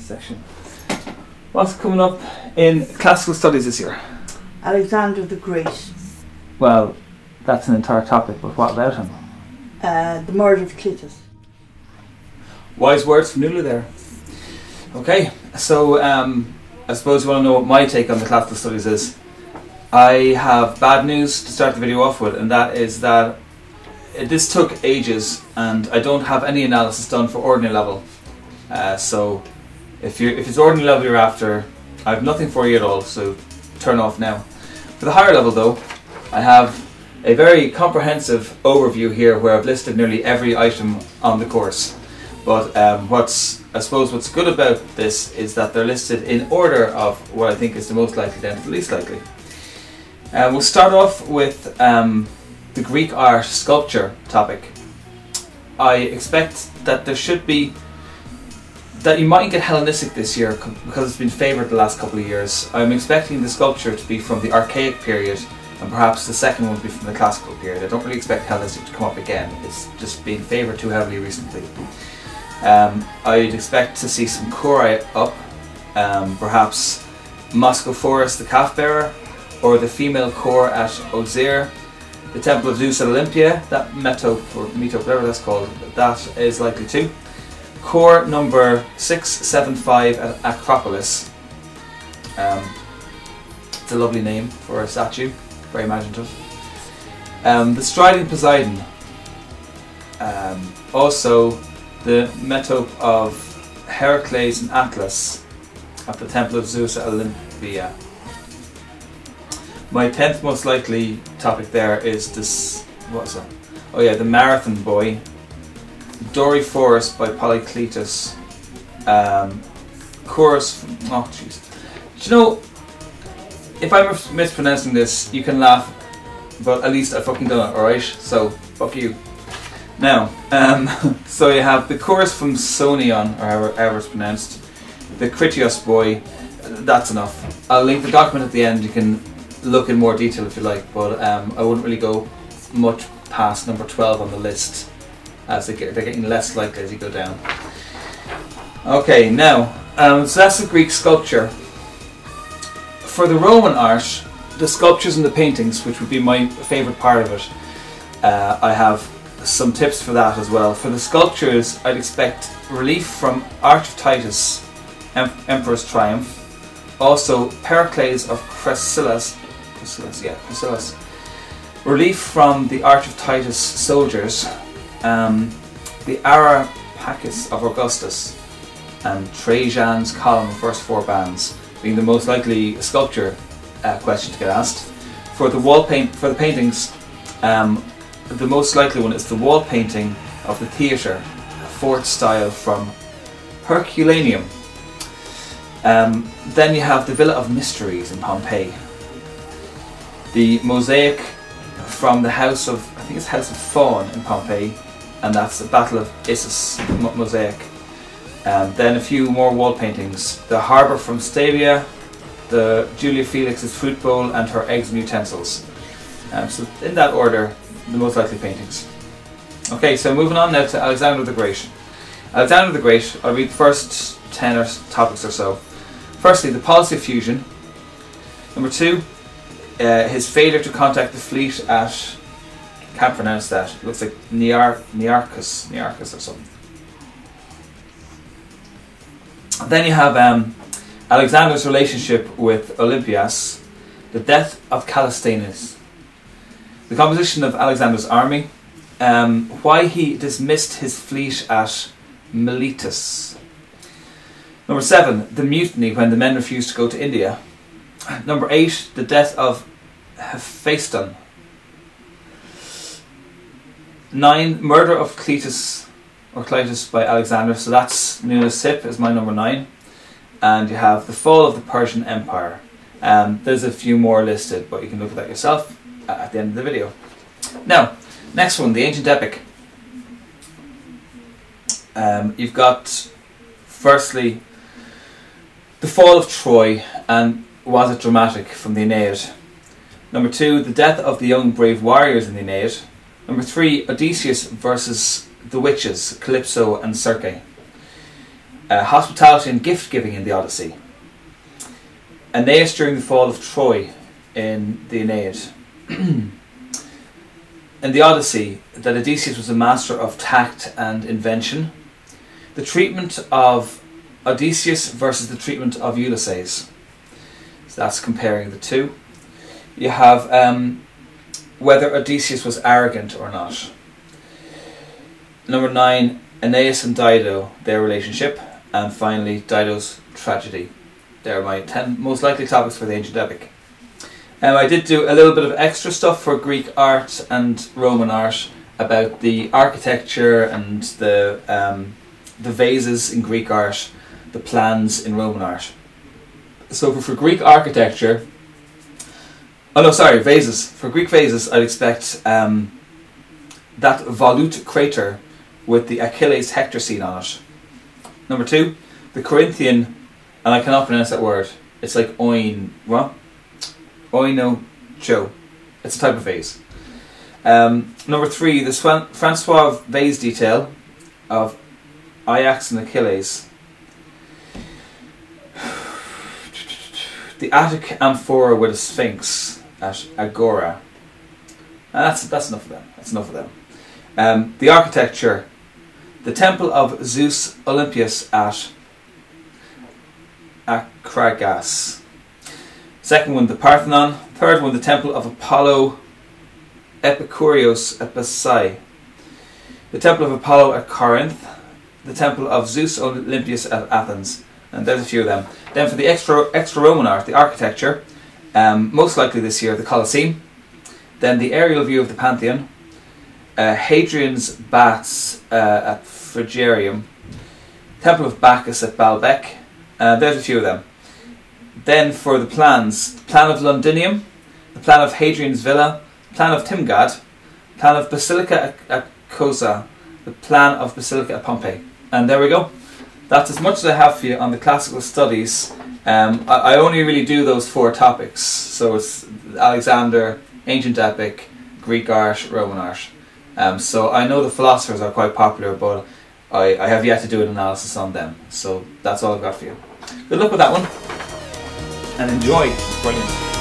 section. What's coming up in classical studies this year? Alexander the Great. Well, that's an entire topic, but what about him? The murder of Cleitus. Wise words from Nuala there. Okay, so I suppose you want to know what my take on the classical studies is. I have bad news to start the video off with, and that is that this took ages and I don't have any analysis done for ordinary level. So if it's ordinary level you're after, I have nothing for you at all, so turn off now. For the higher level though, I have a very comprehensive overview here where I've listed nearly every item on the course. But what's good about this is that they're listed in order of what I think is the most likely down to the least likely. We'll start off with the Greek art sculpture topic. I expect that you might get Hellenistic this year because it's been favoured the last couple of years. I'm expecting the sculpture to be from the Archaic period, and perhaps the second one will be from the Classical period. I don't really expect Hellenistic to come up again. It's just been favoured too heavily recently. I'd expect to see some Chori up, perhaps Moscophorus the calf bearer, or the female core at Osir, the Temple of Zeus at Olympia, that metope, or metope, whatever that's called, that is likely too. Core number 675 at Acropolis. It's a lovely name for a statue, very imaginative. The Striding Poseidon. Also the metope of Heracles and Atlas at the Temple of Zeus at Olympia. My 10th most likely topic there is this, what is that? Oh yeah, the Marathon Boy, Doryphorus by Polycletus, chorus from, oh jeez. Do you know, if I'm mispronouncing this, you can laugh, but at least I fucking done it, alright? So, fuck you. Now, so you have the chorus from Sonion, or however it's pronounced, the Critios Boy, that's enough. I'll link the document at the end, you can look in more detail if you like, but I wouldn't really go much past number 12 on the list, as they're getting less likely as you go down. Okay, now, so that's the Greek sculpture. For the Roman art, the sculptures and the paintings, which would be my favourite part of it, I have some tips for that as well. For the sculptures, I'd expect relief from Arch of Titus, Emperor's Triumph, also Pericles of Chrysilas, relief from the Arch of Titus soldiers, the Arapacus of Augustus, and Trajan's column of first 4 bands, being the most likely sculpture question to get asked. For the paintings, the most likely one is the wall painting of the theatre, 4th style from Herculaneum. Then you have the Villa of Mysteries in Pompeii. The mosaic from the house of, I think it's House of Fawn in Pompeii, and that's the Battle of Issus mosaic. Then a few more wall paintings. The harbour from Stavia, the Julia Felix's fruit bowl and her eggs and utensils. So in that order, the most likely paintings. Okay, so moving on now to Alexander the Great. Alexander the Great, I'll read the first 10 topics or so. Firstly, the policy of fusion. Number 2, his failure to contact the fleet at, can't pronounce that, it looks like Nearchus or something. Then you have Alexander's relationship with Olympias, the death of Callisthenes, the composition of Alexander's army, why he dismissed his fleet at Miletus. Number 7, the mutiny when the men refused to go to India. Number 8, the death of Hephaestion. 9, murder of Cleitus by Alexander, so that's Nuala Sip is my number 9. And you have the fall of the Persian Empire. There's a few more listed, but you can look at that yourself at the end of the video. Now, next one, the ancient epic. You've got, firstly, the fall of Troy, and was it dramatic, from the Aeneid. Number 2, the death of the young brave warriors in the Aeneid. Number 3, Odysseus versus the witches, Calypso and Circe. hospitality and gift giving in the Odyssey. Aeneas during the fall of Troy in the Aeneid. In the Odyssey, that Odysseus was a master of tact and invention. The treatment of Odysseus versus the treatment of Ulysses. So that's comparing the two. You have whether Odysseus was arrogant or not. Number 9, Aeneas and Dido, their relationship. And finally, Dido's tragedy. They're my 10 most likely topics for the ancient epic. I did do a little bit of extra stuff for Greek art and Roman art about the architecture and the vases in Greek art, the plans in Roman art. So for Greek architecture, vases. For Greek vases, I'd expect that volute crater with the Achilles Hector scene on it. Number 2, the Corinthian, and I cannot pronounce that word. It's like oinocho. It's a type of vase. Number 3, the Francois vase detail of Ajax and Achilles. The Attic amphora with a sphinx at Agora. And that's enough of them. That's enough of them. The architecture. The temple of Zeus Olympius at Akragas. Second one, the Parthenon. Third one, the temple of Apollo Epicurios at Basai. The temple of Apollo at Corinth. The temple of Zeus Olympius at Athens. And there's a few of them. Then for the extra Roman art, the architecture, most likely this year, the Colosseum. Then the aerial view of the Pantheon. Hadrian's baths at Frigerium. Temple of Bacchus at Baalbek. There's a few of them. Then for the plans, the plan of Londinium, the plan of Hadrian's Villa, plan of Timgad, plan of Basilica at Cosa, the plan of Basilica at Pompeii. And there we go. That's as much as I have for you on the classical studies. I only really do those 4 topics. So it's Alexander, ancient epic, Greek art, Roman art. So I know the philosophers are quite popular, but I have yet to do an analysis on them. So that's all I've got for you. Good luck with that one. And enjoy. It's brilliant.